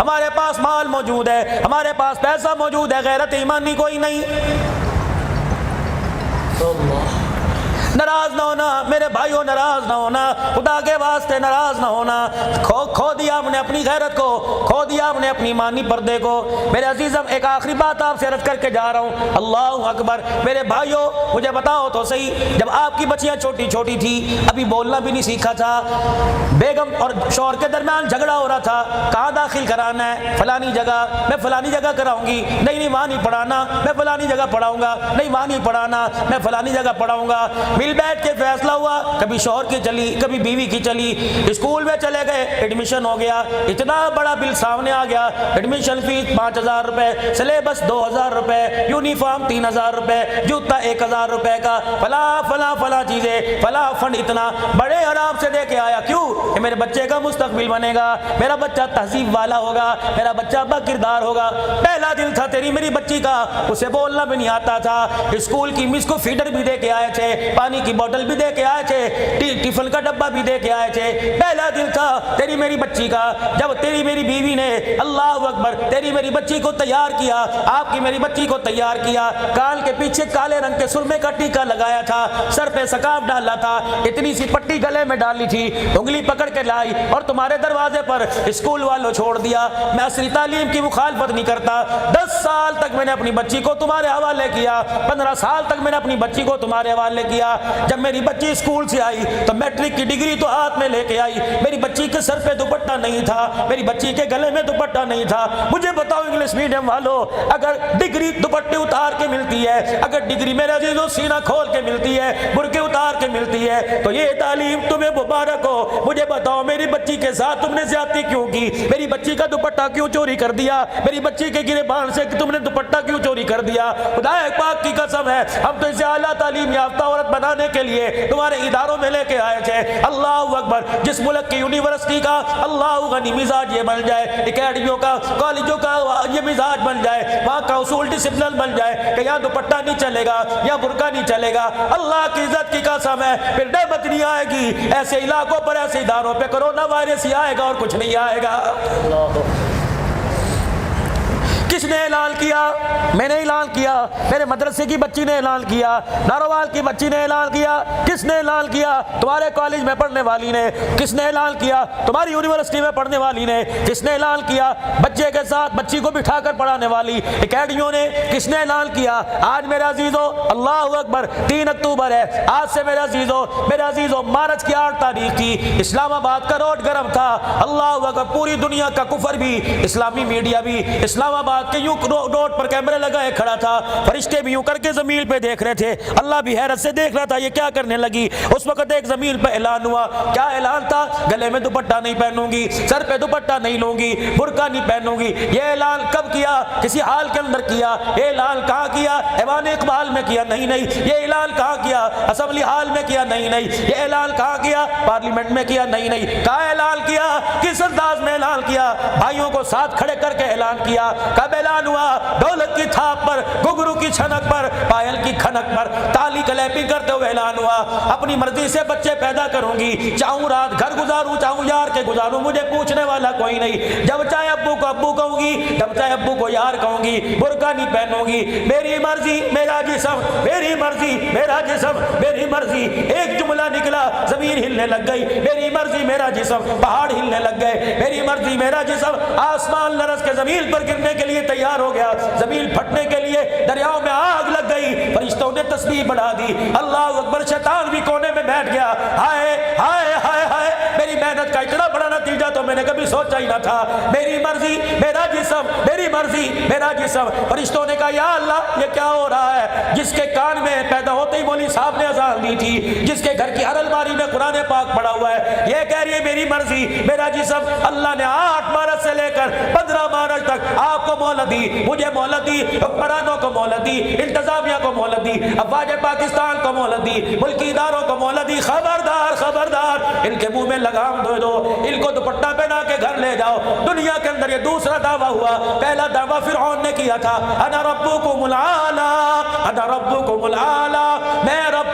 ہمارے پاس مال موجود ہے، ہمارے پاس پیسہ موجود ہے، غیرت ایمانی کوئی نہیں۔ ناراض نہ ہونا میرے بھائیوں، ناراض نہ ہونا، خدا کے واسطے ناراض نہ ہونا۔ کھو دیا ہم نے اپنی غیرت کو، کھو دیا ہم نے اپنی ایمانی پردے کو۔ میرے عزیزم ایک آخری بات آپ سے عرض کر کے جا رہا ہوں، اللہ اکبر۔ میرے بھائیوں مجھے بتاؤ تو صحیح، جب آپ کی بچیاں چھوٹی چھوٹی تھی، ابھی بولنا بھی نہیں سیکھا تھا، بیگم اور شوہر کے درمیان جھگڑا ہو رہا تھا، کہاں داخل کرانا ہے؟ فلانی جگہ، میں فلانی جگہ کراؤں گی، نہیں وہاں نہیں پڑھانا، میں فلانی جگہ پڑھاؤں گا، نہیں وہاں نہیں پڑھانا، میں فلانی جگہ پڑھاؤں گا۔ مل بیٹھ کے فیصلہ ہوا، کبھی شوہر کی چلی، کبھی بیوی کی چلی، اسکول میں چلے گئے، ایڈمیشن ہو گیا، اتنا بڑا بل سامنے آ گیا، ایڈمیشن فیس 5000 روپے، سلیبس 2000 روپے، یونیفارم 3000 روپے، جوتا 1000 روپے کا، فلاں فلاں فلاں چیزیں، فلاں فنڈ اتنا بڑے آرام سے دے کے آیا۔ کیوں؟ کہ میرے بچے کا مستقبل بنے گا، میرا بچہ تہذیب والا ہوگا، میرا بچہ با کردار ہوگا۔ پہلا دن تھا تیری میری بچی کا، اسے بولنا بھی نہیں آتا تھا، اسکول کی مس کو فیڈر بھی دے کے آئے تھے، پانی کی بوتل بھی دے کے آئے تھے، ٹفن کا ڈبہ بھی دے کے آئے تھے۔ پہلا دن تھا تیری میری بچی کا، جب تیری میری بیوی نے اللہ اکبر تیری میری بچی کو تیار کیا، آپ کی میری بچی کو تیار کیا، کان کے پیچھے کالے رنگ کے سرمے کا ٹیکا لگایا تھا، سر پہ سکاف ڈالا تھا، اتنی سی پٹی گلے میں ڈالی تھی، انگلی پکڑ کے لائی اور تمہارے دروازے پر اسکول والوں چھوڑ دیا۔ میں عصری تعلیم کی مخالفت نہیں کرتا، 10 سال تک میں نے اپنی بچی کو تمہارے حوالے کیا، 15 سال تک میں نے اپنی بچی کو تمہارے حوالے کیا۔ جب میری بچی اسکول سے آئی تو میٹرک کی ڈگری تو ہاتھ میں لے کے آئی، میری بچی کے سر پہ دوپٹہ نہیں تھا، میری بچی کے گلے میں دوپٹہ نہیں تھا۔ مجھے بتاؤ انگلش میڈیم والوں، اگر ڈگری دوپٹے اتار کے ملتی ہے، اگر ڈگری میرے عزیزوں سینہ کھول کے ملتی ہے، برقع اتار کے ملتی ہے، تو یہ تعلیم تمہیں مبارک ہو۔ مجھے بتاؤ میری بچی کے ساتھ تم نے زیادتی کیوں کی؟ میری بچی کا دوپٹہ کیوں چوری کر دیا؟ میری بچی کے گریبان سے تم نے دوپٹہ کیوں چوری کر دیا؟ خدا پاک کی قسم ہے، ہم تو اسے اعلیٰ تعلیم یافتہ عورت بنانے کے لیے تمہارے اداروں میں لے کے آئے تھے۔ اللہ اکبر، جس ملک کی یونیورسٹی کا اللہ غنی مزاج یہ بن جائے، اکیڈمیوں کا، کالجوں کا یہ مزاج بن جائے، وہاں کا اصول ڈسپلن بن جائے کہ یہاں دوپٹہ نہیں چلے گا، یہاں برقع نہیں چلے گا، اللہ کی عزت کی قسم ہے پھر نعمت نہیں آئے گی۔ ایسے علاقوں پر، ایسے اداروں پہ کرونا وائرس ہی آئے گا اور کچھ نہیں آئے گا۔ کس نے اعلان کیا؟ میں نے اعلان کیا، میرے مدرسے کی بچی نے اعلان کیا، ناروال کی بچی نے اعلان کیا۔ کس نے اعلان کیا؟ تمہارے کالج میں پڑھنے والی نے۔ کس نے اعلان کیا؟ تمہاری یونیورسٹی میں پڑھنے والی نے۔ کس نے اعلان کیا؟ بچے کے ساتھ بچی کو بٹھا کر پڑھانے والی اکیڈمیوں نے۔ کس نے اعلان کیا؟ آج میرے عزیزو اللہ اکبر 3 اکتوبر ہے، آج سے میرے عزیزو مارچ کی 8 تاریخ تھی، اسلام آباد کا روڈ گرم تھا۔ اللہ اکبر، پوری دنیا کا کفر بھی، اسلامی میڈیا بھی اسلام آباد کہ یوں روڈ پر کیمرے لگائے کھڑا تھا، فرشتے بھی یوں کر کے زمین پہ دیکھ رہے تھے، اللہ بھی حیرت سے دیکھ رہا تھا یہ کیا کرنے لگی۔ اس وقت ایک زمین پہ اعلان ہوا، کیا اعلان تھا؟ گلے میں دوپٹہ نہیں پہنوں گی، سر پہ دوپٹہ نہیں لوں گی، برقع نہیں پہنوں گی۔ یہ اعلان کب کیا؟ کسی حال کے اندر کیا۔ یہ اعلان کہاں کیا؟ ایوان اقبال میں کیا؟ نہیں۔ یہ اعلان کہاں کیا؟ اسمبلی ہال میں کیا؟ نہیں۔ یہ اعلان کہاں کیا؟ پارلیمنٹ میں کیا؟ نہیں۔ کہاں اعلان کیا؟ کس انداز میں اعلان کیا؟ بھائیوں کو ساتھ کھڑے کر کے اعلان کیا۔ کب اعلان ہوا؟ ڈھولک کی تھاپ پر، گھنگرو کی چھنک پر، پائل کی کھنک پر، تالی کلیپنگ کرتے ہوئے اعلان ہوا، اپنی مرضی سے بچے پیدا کروں گی، چاہوں رات گھر گزاروں، چاہوں یار کے گزاروں، مجھے پوچھنے والا کوئی نہیں، جب چاہے ابو کو ابو کہوں گی، جب چاہے ابو کو یار کہوں گی، برقع نہیں پہنوں گی، میری مرضی میرا جسم، میری مرضی میرا جسم، میری مرضی۔ ایک جملہ نکلا، زمین ہلنے لگ گئی، میری مرضی میرا جسم، پہاڑ ہلنے لگ گئے، میری مرضی میرا جسم، آسمان لرز کے زمین پر گرنے کے لیے تیار ہو گیا، زمین پھٹنے کے لیے دریاؤں میں آگ لگ گئی، فرشتوں نے تسبیح بڑھا دی، اللہ اکبر، شیطان بھی کونے میں بیٹھ گیا، ہائے ہائے ہائے ہائے، میری محنت کا اتنا بڑا نتیجہ تو میں نے کبھی سوچا ہی نہ تھا، میری مرضی میرا جسم، میری مرضی میرا جسم۔ فرشتوں نے کہا یا اللہ یہ کیا ہو رہا ہے؟ جس کے کان میں پیدا ہوتے ہی مولوی صاحب نے اذان دی تھی، جس کے گھر کی ہر الماری میں قرآن پاک پڑا ہوا ہے، یہ کہہ رہی ہے میری مرضی میرا جسم۔ اللہ نے 8 مارچ سے لے کر 15 مارچ تک آپ کو مہلت دی، مجھے مہلت دی، حکمرانوں کو مہلت دی، انتظامیہ کو مہلت دی، افواج پاکستان کو مہلت دی، ملکی اداروں کو مہلت دی، خبردار خبردار، ان کے منہ میں لگام دے دو، ان کو دوپٹہ پہنا کے گھر لے جاؤ۔ دنیا کے اندر یہ دوسرا دعویٰ ہوا، پہلا دعویٰ فرعون نے کیا تھا، انا ربکم الاعلی، انا ربکم الاعلی، میں رب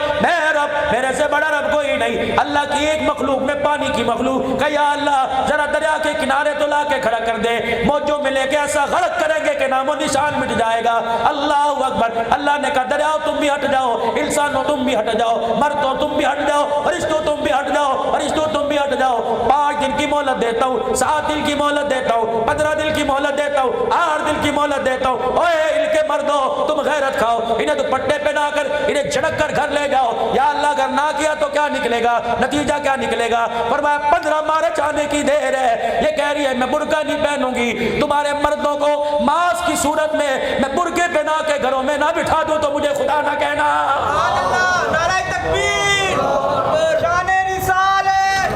میرے سے بڑا رب کوئی نہیں. اللہ کی ایک مخلوق میں پانی کی مخلوق کہ یا اللہ ذرا دریا کے کنارے تو لا کے کھڑا کر دے, موجوں میں لے کے ایسا غرق کریں گے کہ نام و نشان مٹ جائے گا. اللہ اکبر. اللہ نے کہا دریاؤ تم بھی ہٹ جاؤ, انسانوں تم بھی ہٹ جاؤ, مردوں تم بھی ہٹ جاؤ, فرشتوں تم بھی ہٹ جاؤ, فرشتوں تم بھی ہٹ جاؤ. 5 دن کی مہلت دیتا ہوں, 7 دن کی مہلت دیتا ہوں, 15 دن کی مہلت دیتا ہوں, 8 دن کی مہلت دیتا ہوں. اوے ان کے مردوں تم غیرت کھاؤ, انہیں دوپٹے پہنا کر انہیں جھڑک کر گھر لے جاؤ. یا اللہ اگر نہ کیا تو کیا نکلے گا, نتیجہ کیا نکلے گا؟ فرمایا 15 مارچ آنے کی دیر ہے, یہ کہہ رہی ہے میں برقع نہیں پہنوں گی. تمہارے مردوں کو ماس کی صورت میں میں برقعے پہنا کے گھروں میں نہ بٹھا دوں تو مجھے خدا نہ کہنا.
سبحان اللہ, نعرہ تکبیر, شان رسالت,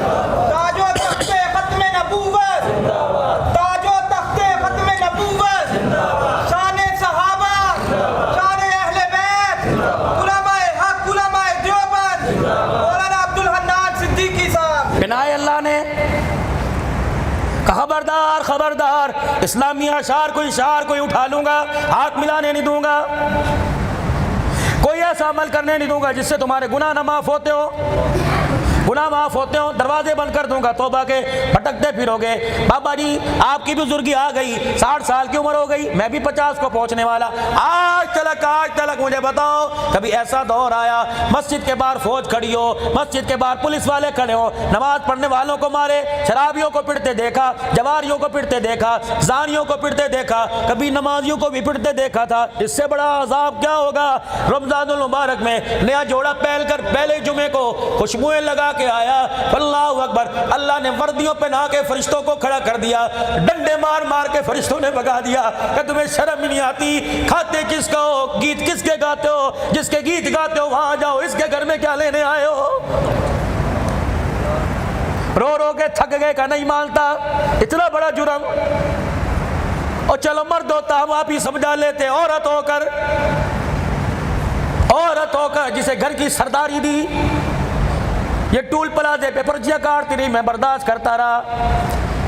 تاج و تخت ختم نبوت, تاج و تخت ختم نبوت, شان صحابہ, شان اہل بیت, علماء حق, علماء دیوبند, مولانا عبدالحنان صدیقی صاحب.
بنائے اللہ نے خبردار خبردار, اسلامی اشعار کوئی اٹھا لوں گا, ہاتھ ملانے نہیں دوں گا, کوئی ایسا عمل کرنے نہیں دوں گا جس سے تمہارے گناہ نہ معاف ہوتے ہو, گناہ معاف ہوتے ہو. دروازے بند کر دوں گا توبہ کے, بھٹکتے پھرو گے. بابا جی آپ کی بزرگی آ گئی, 60 سال کی عمر ہو گئی, میں بھی 50 کو پہنچنے والا. آج تلک مجھے بتاؤ کبھی ایسا دور آیا مسجد کے باہر فوج کھڑی ہو, مسجد کے باہر پولیس والے کھڑے ہو, نماز پڑھنے والوں کو مارے, شرابیوں کو پٹتے دیکھا, جواریوں کو پٹتے دیکھا, زانیوں کو پٹتے دیکھا, کبھی نمازیوں کو بھی پٹتے دیکھا تھا. اس سے بڑا عذاب کیا ہوگا؟ رمضان المبارک میں نیا جوڑا پہن کر پہلے جمعے کو خوشبوئیں لگا کے آیا. اللہ اکبر. اللہ نے وردیوں پہنا کے فرشتوں کو کھڑا کر دیا, ڈنڈے مار مار کے فرشتوں نے بھگا دیا کہ تمہیں شرم نہیں آتی, کھاتے کس کا ہو, گیت کس کے گاتے ہو, جس کے گیت گاتے ہو وہاں جاؤ, اس کے گھر میں کیا لینے آئے ہو؟ رو رو کے تھک گئے کا نہیں مانتا, اتنا بڑا جرم. اور چلو مرد ہوتا ہم آپ ہی سمجھا لیتے, عورت ہو کر جسے گھر کی سرداری دی, یہ ٹول پلازے پہ پرچیاں کاٹتی رہی, میں برداشت کرتا رہا.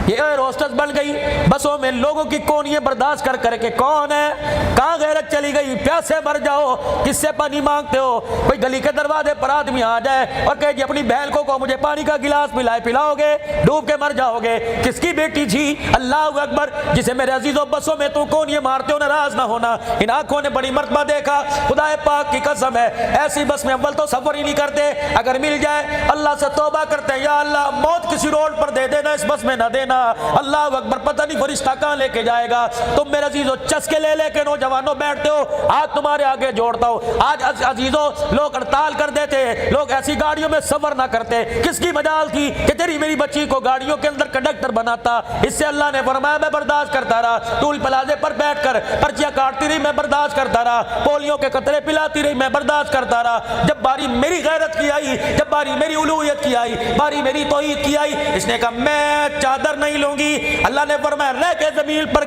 یہ ایئر ہوسٹس بن گئی, بسوں میں لوگوں کی کونیاں برداشت کر کے. کون ہے؟ کہاں غیرت چلی گئی؟ پیاسے مر جاؤ, کس سے پانی مانگتے ہو؟ کوئی گلی کے دروازے پر آدمی آ جائے اور کہے جی اپنی بہن کو مجھے پانی کا گلاس پلاؤ گے, ڈوب کے مر جاؤ گے. کس کی بیٹی تھی؟ اللہ اکبر. جسے میرے عزیزوں بسوں میں تو کونیاں مارتے ہو, ناراض نہ ہونا, ان آنکھوں نے بڑی مرتبہ دیکھا. خدا پاک کی قسم ہے ایسی بس میں اول تو سفر ہی نہیں کرتے, اگر مل جائے اللہ سے توبہ کرتے ہیں یا اللہ موت کسی روڈ پر دے دینا, اس بس میں نہ دینا. اللہ اکبر. پتہ نہیں فرشتہ کہاں لے کے جائے گا. تم میرے عزیزوں چسکے لے کے نوجوانوں بیٹھتے ہو, آج تمہارے آگے جوڑتا ہوں. آج عزیزوں لوگ ہڑتال کر دیتے, لوگ ایسی گاڑیوں میں سفر نہ کرتے. کس کی مجال تھی کہ تیری میری بچی کو گاڑیوں کے اندر کنڈکٹر بناتا؟ اس سے اللہ نے فرمایا میں برداشت کرتا رہا. ٹول پلازے پر بیٹھ کر پرچیاں کاٹتی رہی, میں برداشت کرتا رہا. پولیو کے قطرے پلاتی رہی, میں برداشت کرتا رہا. جب باری میری غیرت کی آئی, جب باری میری الوہیت کی آئی, باری میری توحید کی آئی, اس نے کہا میں چادر نہیں لوں گی. اللہ نے فرمایا رہ کے زمین پر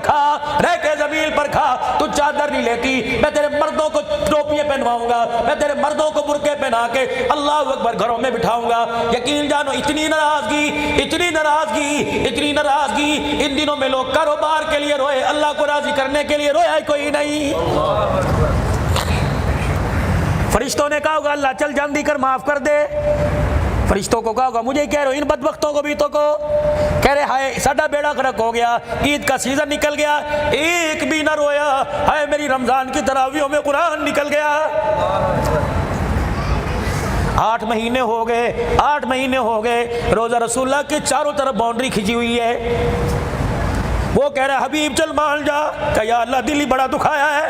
کھا, تو چادر نہیں لیتی, میں تیرے مردوں کو ٹوپیاں پہنواؤں گا, میں تیرے مردوں کو برقعے پہنا کے اللہ اکبر گھروں میں بٹھاؤں گا. یقین جانو اتنی ناراضگی ان دنوں میں لوگ کاروبار کے لیے روئے, اللہ کو راضی کرنے کے لیے رویا کوئی نہیں. فرشتوں نے کہا ہوگا اللہ چل جلدی کر معاف کر دے. فرشتوں کو کہا ہوگا مجھے کہہ رہے ہو, ان بدبختوں کو بھی تو کو کہہ رہے ہائے ساڈا بیڑا غرق ہو گیا, عید کا سیزن نکل گیا, ایک بھی نہ رویا. ہائے میری رمضان کی تراویحوں میں قرآن نکل گیا. 8 مہینے ہو گئے روزہ رسول اللہ کے چاروں طرف باؤنڈری کھینچی ہوئی ہے. وہ کہہ رہا حبیب چل مان جا, کہ یا اللہ دل ہی بڑا دکھایا ہے.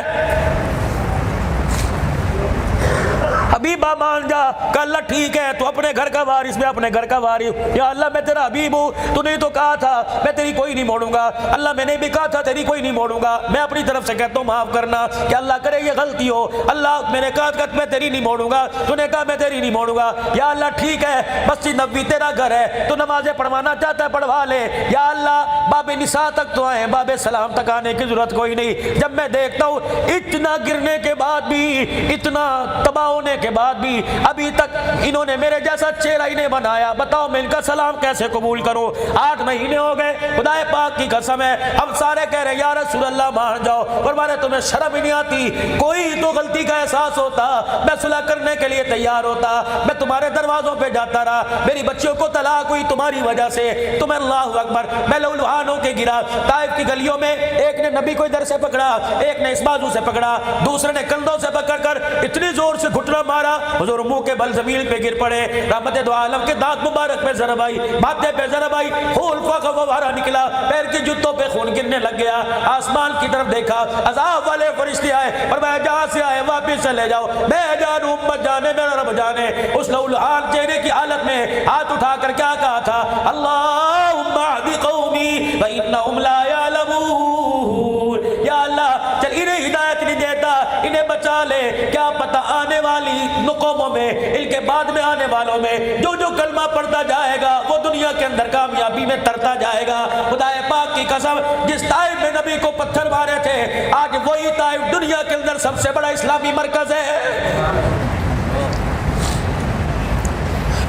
حبیبہ مان جا, کہ اللہ ٹھیک ہے تو اپنے گھر کا وارث, میں اپنے گھر کا وارث. یا اللہ میں تیرا حبیب ہوں, تو نے تو کہا تھا میں تیری کوئی نہیں موڑوں گا. اللہ میں نے بھی کہا تھا تیری کوئی نہیں موڑوں گا, میں اپنی طرف سے کہتا ہوں معاف کرنا, کہ اللہ کرے یہ غلطی ہو. اللہ میں نے کہا کہ میں تیری نہیں موڑوں گا, تو نے کہا میں تیری نہیں موڑوں گا. یا اللہ ٹھیک ہے مسجد نبوی تیرا گھر ہے, تو نمازیں پڑھوانا چاہتا ہے پڑھوا لے. یا اللہ باب نساء تک تو آئے, باب سلام تک آنے کی ضرورت کوئی نہیں. جب میں دیکھتا ہوں اتنا گرنے کے بعد بھی, اتنا تباہ ہونے کے بعد بھی ابھی تک انہوں نے میرے جیسا چہرہ ہی نہیں بنایا، بتاؤ میں ان کا سلام کیسے قبول کروں؟ 8 مہینے ہو گئے، خدا پاک کی قسم ہے، اب سارے کہہ رہے یا رسول اللہ مان جاؤ، فرمایا تمہیں شرم ہی نہیں آتی؟ کوئی تو غلطی کا احساس ہوتا میں صلح کرنے کے لیے تیار ہوتا، میں تمہارے دروازوں پہ جاتا رہا، میری بچیوں کو طلاق ہوئی تمہاری وجہ سے، تمہیں اللہ اکبر میں لہو کے گرا۔ طائف کی گلیوں میں ایک نے نبی کو ادھر سے پکڑا، ایک نے اس بازو سے پکڑا، دوسرے نے کندھوں سے پکڑ کر اتنی زور سے گھٹنا مارا حضور منہ کے بل زمین پہ گر پڑے۔ رحمت دو عالم کے دانت مبارک پہ ضرب آئی، ماتھے پہ ضرب آئی، خون کا فوارہ نکلا، پیر کی جوتوں پہ خون گرنے لگ گیا۔ آسمان کی طرف دیکھا، عذاب والے فرشتے آئے اور میں جہاں سے آئے واپس چلے جاؤ، میں جانوں امت جانے میرا رب جانے۔ اس لولہان چہرے کی حالت میں ہاتھ اٹھا کر کیا کہا تھا؟ اللہم اہد قومی فإنہم لا یعلمون۔ یا اللہ چل انہیں ہدایت نہیں دیتا، انہیں بچا لے، کیا پتہ آنے والی قوموں میں، ان کے بعد میں آنے والوں میں جو جو کلمہ پڑھتا جائے گا وہ دنیا کے اندر کامیابی میں ترتا جائے گا۔ خدا پاک کی قسم، جس طائف میں نبی کو پتھر مارے تھے آج وہی طائف دنیا کے اندر سب سے بڑا اسلامی مرکز ہے۔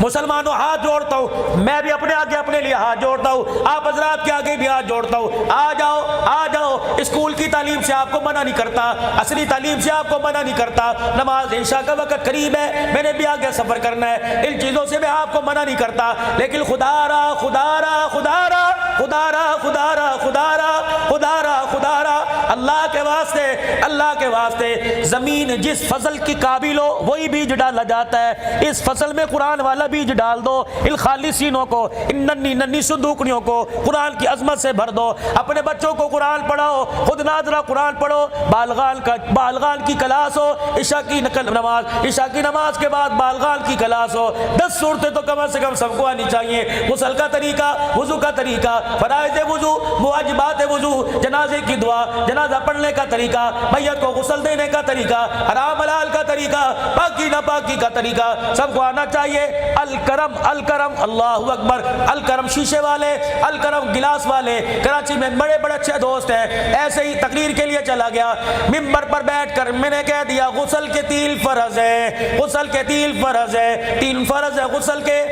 مسلمانوں ہاتھ جوڑتا ہوں، میں بھی اپنے آگے اپنے لیے ہاتھ جوڑتا ہوں، آپ حضرات کے آگے بھی ہاتھ جوڑتا ہوں، آ جاؤ آ جاؤ۔ اسکول کی تعلیم سے آپ کو منع نہیں کرتا، عصری تعلیم سے آپ کو منع نہیں کرتا، نماز عشاء کا وقت قریب ہے، میں نے بھی آگے سفر کرنا ہے، ان چیزوں سے میں آپ کو منع نہیں کرتا، لیکن خدا را خدا را خدا را خدا را خدا را خدا را خدا را خدا را اللہ کے واسطے، اللہ کے واسطے زمین جس فصل کی قابل ہو وہی بیج ڈالا جاتا ہے، اس فصل میں قرآن والا بیج ڈال دو، ان خالصینوں کو، ان ننھی ننھی صندوقنیوں کو قرآن کی عظمت سے بھر دو، اپنے بچوں کو قرآن پڑھاؤ، خود ناظرہ قرآن پڑھو، بالغان کی کلاس ہو، عشاء کی نماز، عشاء کی نماز کے بعد بالغان کی کلاس ہو، 10 صورتیں تو کم سے کم سب کو آنی چاہیے، غسل کا طریقہ، وضو کا طریقہ، فرائض وضو، واجبات وضو، جنازے کی دعا، جنازہ پڑھنے کا طریقہ، میت کو غسل دینے کا طریقہ، حرام حلال کا طریقہ، پاکی ناپاکی کا طریقہ سب کو آنا چاہیے۔ الکرم الکرم، اللہ اکبر، الکرم شیشے والے، الکرم گلاس والے کراچی میں بڑے بڑے اچھے دوست ہیں، ایسے ہی تقریر کے لیے چلا گیا، ممبر پر بیٹھ کر میں نے کہہ دیا غسل کے 3 فرض ہے، غسل کے 3 فرض ہے، 3 فرض ہے غسل کے،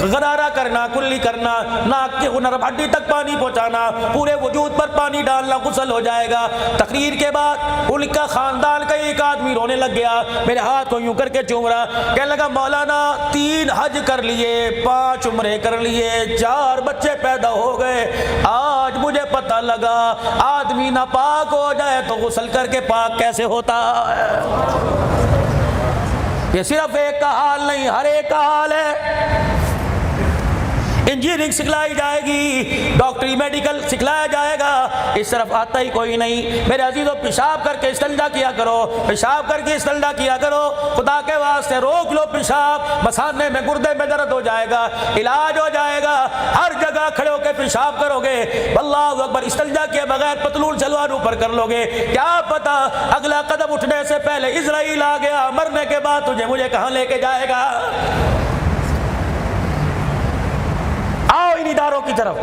غرارہ کرنا، کلی کرنا، ناک کی نرم ہڈی تک پانی پہنچانا، پورے وجود پر پانی ڈالنا، غسل ہو جائے گا۔ تقریر کے بعد ان کا خاندان کا ایک آدمی رونے لگ گیا، میرے ہاتھ کو یوں کر کے چوم رہا، کہنے لگا مولانا 3 حج کر لیے، 5 عمرے کر لیے، 4 بچے پیدا ہو گئے، آج مجھے پتہ لگا آدمی ناپاک ہو جائے تو غسل کر کے پاک کیسے ہوتا ہے۔ یہ صرف ایک کا حال نہیں، ہر ایک کا حال ہے۔ انجینئرنگ سکھلائی جائے گی، ڈاکٹری میڈیکل سکھلایا جائے گا، اس طرف آتا ہی کوئی نہیں۔ میرے عزیزو پیشاب کر کے استنجا کیا کرو، پیشاب کر کے استنجا کیا کرو، خدا کے واسطے روک لو پیشاب، مثانے میں گردے میں درد ہو جائے گا، علاج ہو جائے گا، ہر جگہ کھڑے ہو کے پیشاب کرو گے، اللہ اکبر، استنجا کیے بغیر پتلون شلوار اوپر کر لو گے، کیا پتا اگلا قدم اٹھنے سے پہلے اسرائیل آ گیا، مرنے کے بعد تجھے مجھے کہاں لے کے جائے گا۔ آؤ ان اداروں کی طرف،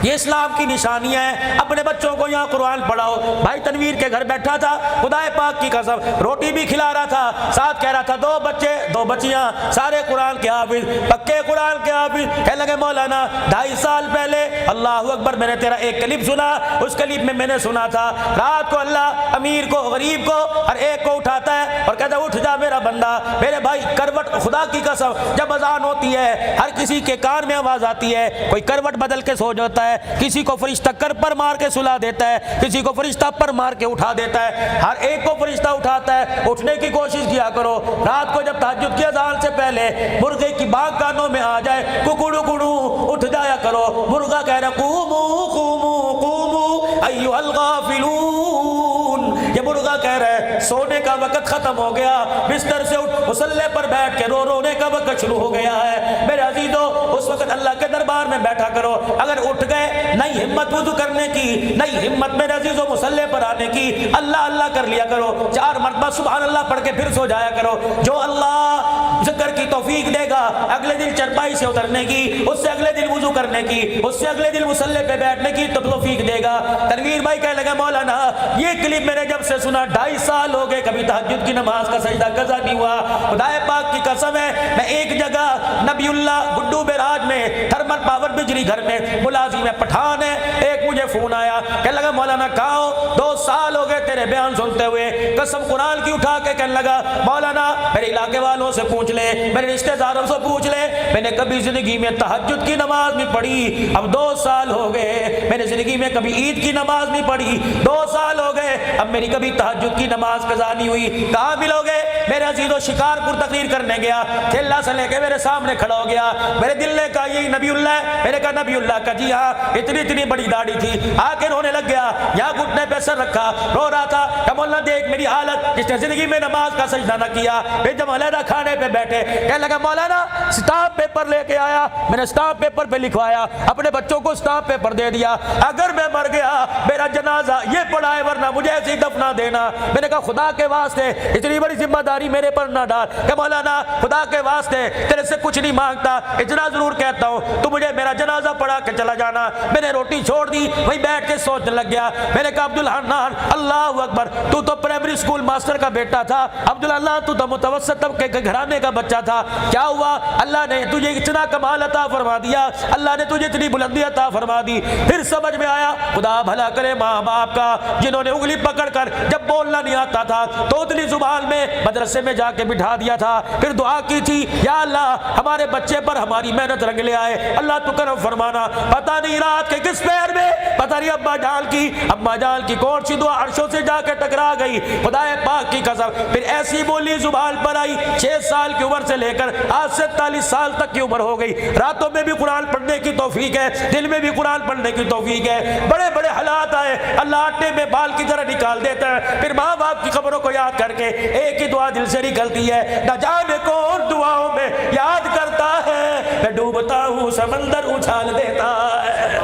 یہ اسلام کی نشانیاں ہیں، اپنے بچوں کو یہاں قرآن پڑھاؤ۔ بھائی تنویر کے گھر بیٹھا تھا، خدا پاک کی قسم روٹی بھی کھلا رہا تھا، ساتھ کہہ رہا تھا 2 بچے 2 بچیاں، سارے قرآن کے حافظ، پکے قرآن کے حافظ، کہنے لگے مولانا 2.5 سال پہلے اللہ اکبر میں نے تیرا ایک کلپ سنا، اس کلپ میں نے سنا تھا رات کو اللہ امیر کو غریب کو ہر ایک کو اٹھاتا ہے اور کہتا ہے اٹھ جا میرا بندہ۔ میرے بھائی کروٹ، خدا کی قسم جب اذان ہوتی ہے ہر کسی کے کان میں آواز آتی ہے، کوئی کروٹ بدل کے سو جاتا ہے، کسی کو فرشتہ کر پر مار کے سلا دیتا ہے، کسی کو فرشتہ پر مار کے اٹھا دیتا ہے، ہر ایک کو فرشتہ اٹھاتا ہے۔ اٹھنے کی کوشش کیا کرو، رات کو جب تہجد کی اذان سے پہلے مرغے کی بانگ کانوں میں آ جائے، ککڑو کڑو اٹھ جایا کرو، مرغا کہہ رہا قومو قومو قومو ایھا الغافلون، یہ مرغا کہہ رہا ہے سونے کا وقت ختم ہو گیا، بستر سے اٹھ، مصلی پر بیٹھ کے رونے کا وقت شروع ہو گیا ہے۔ میرے عزیزو اس وقت اللہ کے دربار میں بیٹھا کرو، اگر اٹھ گئے نہیں ہمت وضو کرنے کی، نہیں ہمت میرے عزیزو مصلی پر آنے کی، اللہ اللہ کر لیا کرو، 4 مرتبہ سبحان اللہ پڑھ کے پھر سو جایا کرو۔ جو اللہ ذکر کی توفیق دے گا، اگلے دن چرپائی سے اترنے کی، اس سے اگلے دن وضو کرنے کی، اس سے اگلے دن مصلی پہ بیٹھنے کی توفیق دے گا۔ تنویر بھائی کہنے لگا مولانا یہ کلپ میں نے جب سے سنا 2.5 سال ہو گئے کبھی تہجد کی نماز کا سجدہ قضا نہیں ہوا، خدا پاک کی قسم ہے میں ایک جگہ نبی اللہ گڈو بیراج میں تھرمل پاور بجلی گھر میں ملازم ہے، پٹھان ہے، ایک مجھے فون آیا کہنے لگا مولانا کہاں ہو، 2 سال ہو گئے تیرے بیان سنتے ہوئے، قسم قرآن کی اٹھا کے کہنے لگا مولانا میرے علاقے والوں سے پوچھ لے، میرے رشتہ داروں سے پوچھ لے، میں نے کبھی زندگی میں تہجد کی نماز نہیں پڑھی، اب 2 سال ہو گئے میں نے زندگی میں کبھی عید کی نماز نہیں پڑھی، 2 سال ہو گئے اب میری کبھی تہجد کی نماز قضا نہیں ہوئی، کہاں ملو گے؟ میرے عزیزو شکارپور تقریر کرنے گیا، ٹھیلا سے لے کے میرے سامنے کھڑا ہو گیا، میرے دل نے کہا یہی نبی اللہ ہے، میں نے کہا نبی اللہ کا جی ہاں، اتنی بڑی داڑھی تھی، آ کے رونے لگ گیا، یہاں گھٹنے پہ سر رکھا رو رہا تھا کہ مولانا دیکھ میری حالت، جس نے زندگی میں نماز کا سجدہ نہ کیا، پھر جب علیحدہ کھانے پہ بیٹھے کہنے لگا مولانا سٹامپ پیپر لے کے آیا، میں نے سٹامپ پیپر پہ لکھوایا، اپنے بچوں کو سٹامپ پیپر دے دیا، اگر میں مر گیا میرا جنازہ یہ پڑا ہے ورنہ مجھے ایسے ہی دفنا دینا۔ میں نے کہا خدا کے واسطے اتنی بڑی ذمہ داری میرے پر نہ ڈال کہ مولانا خدا کے واسطے تیرے سے کچھ نہیں مانگتا، اتنا ضرور کہتا ہوں تو مجھے میرا جنازہ پڑھا کے چلا جانا۔ میں نے روٹی چھوڑ دی، وہیں بیٹھ کے سوچنے لگ گیا، میں نے کہا عبدالحنان اللہ اکبر تو پرائمری اسکول ماسٹر کا بیٹا تھا، عبداللہ تو متوسط طبقے کے گھرانے کا بچہ تھا، کیا ہوا اللہ نے تجھے اتنا کمال عطا فرما دیا، اللہ نے تجھے اتنی بلندی عطا فرما دی۔ پھر سمجھ میں آیا خدا بھلا کرے ماں باپ کا جنہوں نے انگلی پکڑ کر جب بولنا نہیں آتا تھا تو اتنی زبان میں مدرسے میں جا کے بٹھا دیا تھا، پھر دعا کی تھی یا اللہ ہمارے بچے پر ہماری محنت رنگ لے آئے، اللہ تو کرم فرمانا۔ پتہ نہیں رات کے کس پیر میں پتہ نہیں ابا جان کی کون سی دعا عرشوں سے جا کے ٹکرا گئی، خدا پاک کی قسم۔ پھر ایسی بولی زبان پر آئی، 6 سال کی عمر سے لے کر آج 47 سال تک کی عمر ہو گئی، راتوں میں بھی قرآن پڑھنے کی توفیق ہے، دل میں بھی قرآن پڑھنے کی توفیق ہے۔ بڑے بڑے حالات آئے اللہ آٹے میں بال کی طرح نکال دیتا ہے، پھر ماں باپ کی خبروں کو یاد کر کے ایک ہی دعا دل سے نکلتی ہے، نہ جانے کون دعاؤں میں یاد کرتا ہے، میں ڈوبتا ہوں سمندر اچھال دیتا ہے۔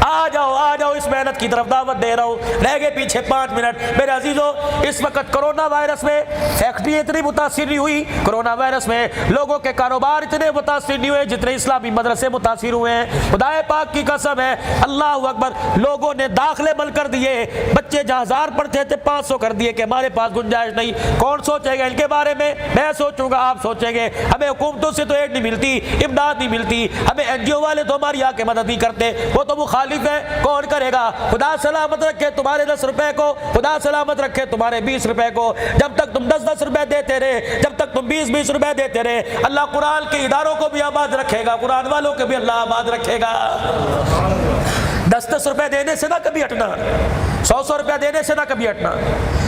آ جاؤ اس محنت کی طرف دعوت دے رہا ہوں، رہ گئے پیچھے 5 منٹ۔ میرے عزیزو اس وقت کرونا وائرس میں فیکٹری اتنی متاثر نہیں ہوئی، کرونا وائرس میں لوگوں کے کاروبار اتنے متاثر نہیں ہوئے جتنے اسلامی مدرسے متاثر ہوئے ہیں۔ خدا پاک کی قسم ہے اللہ اکبر، لوگوں نے داخلے بند کر دیے، بچے جہاں 1000 پڑھتے تھے 500 کر دیے کہ ہمارے پاس گنجائش نہیں۔ کون سوچے گا ان کے بارے میں؟ میں سوچوں گا، آپ سوچیں گے۔ ہمیں حکومتوں سے تو ایڈ نہیں ملتی، امداد نہیں ملتی، ہمیں NGO والے تو ہماری آ کے مدد نہیں کرتے، وہ تو مخالف ہے، کون کرے گا؟ خدا سلامت رکھے تمہارے 10 روپے کو، خدا سلامت رکھے تمہارے 20 روپے کو، جب تک تم 10 روپے دیتے رہے، جب تک تم 20 روپے دیتے رہے، اللہ قرآن کے اداروں کو بھی آباد رکھے گا، قرآن والوں کو بھی اللہ آباد رکھے گا۔ 10 روپے دینے سے نہ کبھی ہٹنا، 100 روپے دینے سے نہ کبھی ہٹنا۔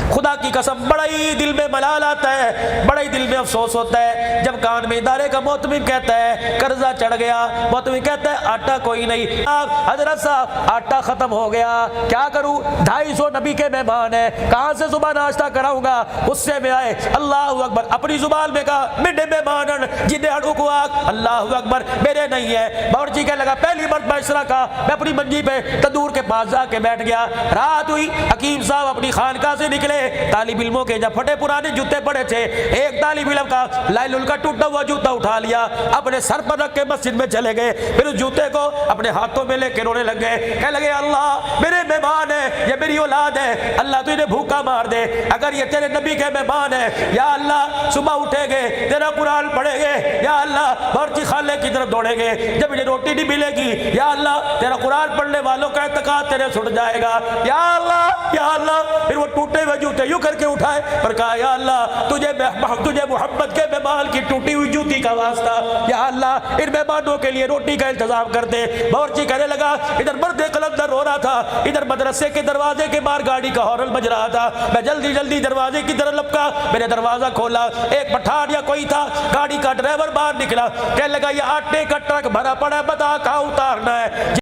خدا کی قسم بڑا ہی دل میں ملال آتا ہے، بڑا ہی دل میں افسوس ہوتا ہے جب کان میں ادارے کا محتمم کہتا ہے قرضہ چڑھ گیا، محتمم کہتا ہے آٹا کوئی نہیں، حضرت صاحب آٹا ختم ہو گیا، کیا کروں؟ 250 نبی کے مہمان ہیں، کہاں سے صبح ناشتہ کراؤں گا؟ غصے میں آئے اللہ اکبر، اپنی زبان میں کہا میرے مہمان جنہیں ہڑو کو آگ، اللہ اکبر میرے نہیں ہے۔ باورچی کہنے لگا پہلی مرتبہ اس طرح کہا، میں اپنی منجی پہ تندور کے پاس جا کے بیٹھ گیا، رات ہوئی، حکیم صاحب اپنی خانقاہ سے نکلے، طالب علموں کے جب پھٹے پرانے جوتے پڑے تھے، ایک طالب علم کا لائلول کا ٹوٹا ہوا جوتا اٹھا لیا، اپنے سر پر رکھ کے مسجد میں چلے گئے، پھر اس جوتے کو اپنے ہاتھوں میں لے کے رونے لگ گئے، کہنے لگے اللہ میرے مہمان ہیں، یہ میری اولاد ہے، اللہ تو انہیں بھوکا مار دے، اگر یہ تیرے نبی کے مہمان ہیں یا اللہ صبح اٹھیں گے تیرا قرآن پڑھیں گے یا اللہ باورچی خانے کی طرف دوڑیں گے، جب انہیں روٹی نہیں ملے گی یا اللہ تیرا قرآن پڑھنے والوں کا اعتقاد تیرے چھٹ جائے گا یا اللہ یا اللہ۔ پھر وہ ٹوٹے ہوئے جوتے یوں کر کے اٹھائے اور کہا یا اللہ تجھے محمد کے مہمان کی ٹوٹی ہوئی جوتی کا واسطہ، یا اللہ ان مہمانوں کے لیے روٹی کا انتظام کر دے۔ باورچی کہنے لگا ادھر مرد قلندر رو رہا تھا، ادھر مدرسے کے دروازے کے باہر گاڑی کا ہارن بج رہا تھا، میں جلدی جلدی دروازے کی طرف لپکا، میں نے دروازہ کھولا، ایک پٹھان یا کوئی تھا، گاڑی کا ڈرائیور باہر نکلا، کہنے لگا یہ آٹے کا ٹرک بھرا پڑا ہے، بتا کہاں اتارنا ہے؟